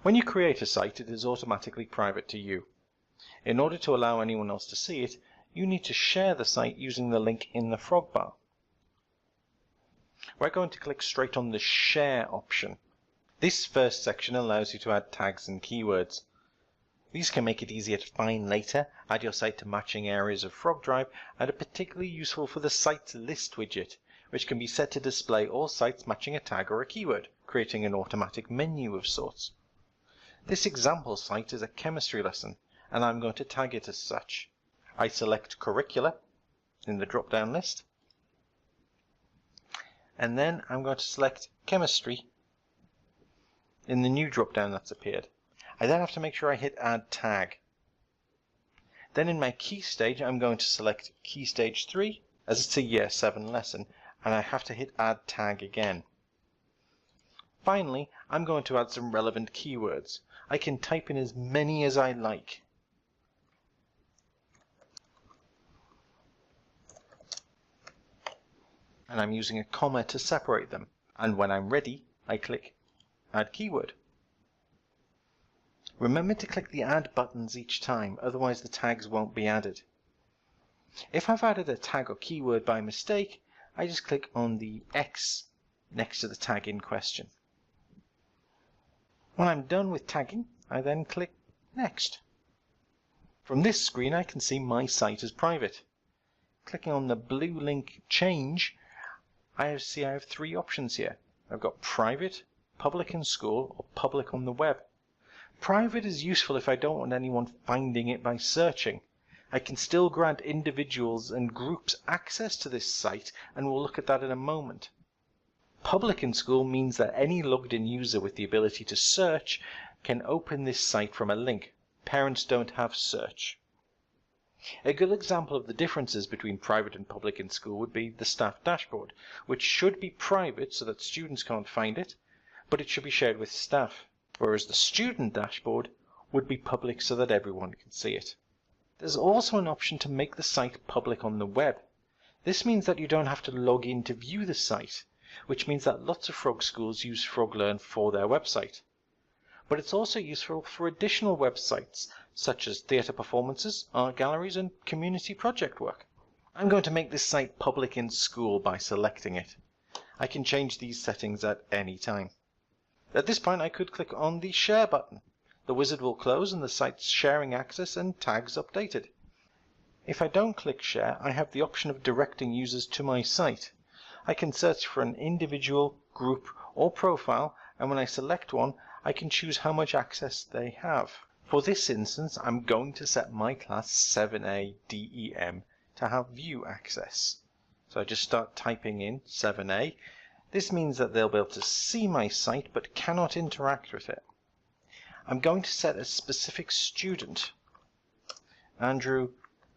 When you create a site, it is automatically private to you. In order to allow anyone else to see it, you need to share the site using the link in the frog bar. We're going to click straight on the Share option. This first section allows you to add tags and keywords. These can make it easier to find later, add your site to matching areas of Frog Drive, and are particularly useful for the Sites List widget, which can be set to display all sites matching a tag or a keyword, creating an automatic menu of sorts. This example site is a chemistry lesson, and I'm going to tag it as such. I select Curricula in the drop-down list, and then I'm going to select Chemistry in the new drop-down that's appeared. I then have to make sure I hit Add Tag. Then in my key stage, I'm going to select Key Stage 3, as it's a Year 7 lesson, and I have to hit Add Tag again. Finally, I'm going to add some relevant keywords. I can type in as many as I like. And I'm using a comma to separate them. And when I'm ready, I click Add Keyword. Remember to click the Add buttons each time, otherwise the tags won't be added. If I've added a tag or keyword by mistake, I just click on the X next to the tag in question. When I'm done with tagging, I then click Next. From this screen, I can see my site as private. Clicking on the blue link Change, I have three options here. I've got Private, Public in School, or Public on the Web. Private is useful if I don't want anyone finding it by searching. I can still grant individuals and groups access to this site, and we'll look at that in a moment. Public in School means that any logged-in user with the ability to search can open this site from a link. Parents don't have search. A good example of the differences between private and public in school would be the staff dashboard, which should be private so that students can't find it, but it should be shared with staff, whereas the student dashboard would be public so that everyone can see it. There's also an option to make the site public on the web. This means that you don't have to log in to view the site, which means that lots of Frog schools use FrogLearn for their website. But it's also useful for additional websites, such as theatre performances, art galleries, and community project work. I'm going to make this site public in school by selecting it. I can change these settings at any time. At this point, I could click on the Share button. The wizard will close and the site's sharing access and tags updated. If I don't click Share, I have the option of directing users to my site. I can search for an individual, group, or profile, and when I select one, I can choose how much access they have. For this instance, I'm going to set my class 7A DEM to have view access. So I just start typing in 7A. This means that they'll be able to see my site but cannot interact with it. I'm going to set a specific student, Andrew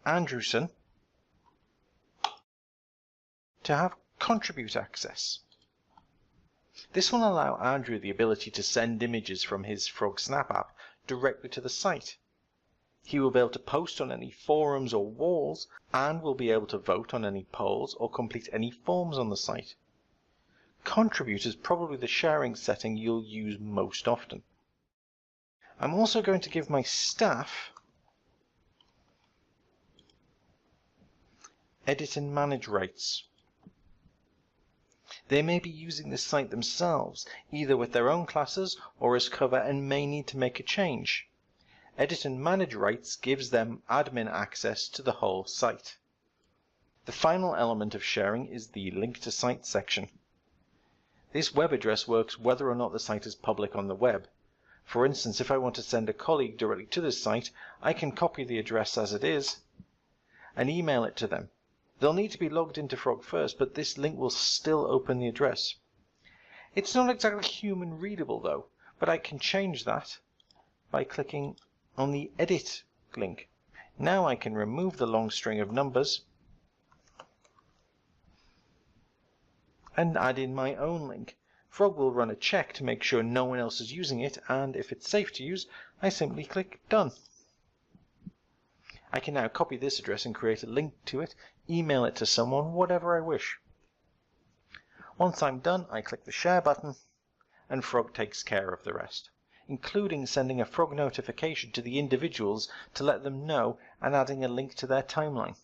Andrewson, to have contribute access. This will allow Andrew the ability to send images from his FrogSnap app directly to the site. He will be able to post on any forums or walls, and will be able to vote on any polls or complete any forms on the site. Contribute is probably the sharing setting you'll use most often. I'm also going to give my staff edit and manage rights. They may be using this site themselves, either with their own classes or as cover, and may need to make a change. Edit and manage rights gives them admin access to the whole site. The final element of sharing is the link to site section. This web address works whether or not the site is public on the web. For instance, if I want to send a colleague directly to this site, I can copy the address as it is and email it to them. They'll need to be logged into Frog first, but this link will still open the address. It's not exactly human readable though, but I can change that by clicking on the Edit link. Now I can remove the long string of numbers and add in my own link. Frog will run a check to make sure no one else is using it, and if it's safe to use, I simply click Done. I can now copy this address and create a link to it, email it to someone, whatever I wish. Once I'm done, I click the Share button, and Frog takes care of the rest. including sending a frog notification to the individuals to let them know and adding a link to their timeline.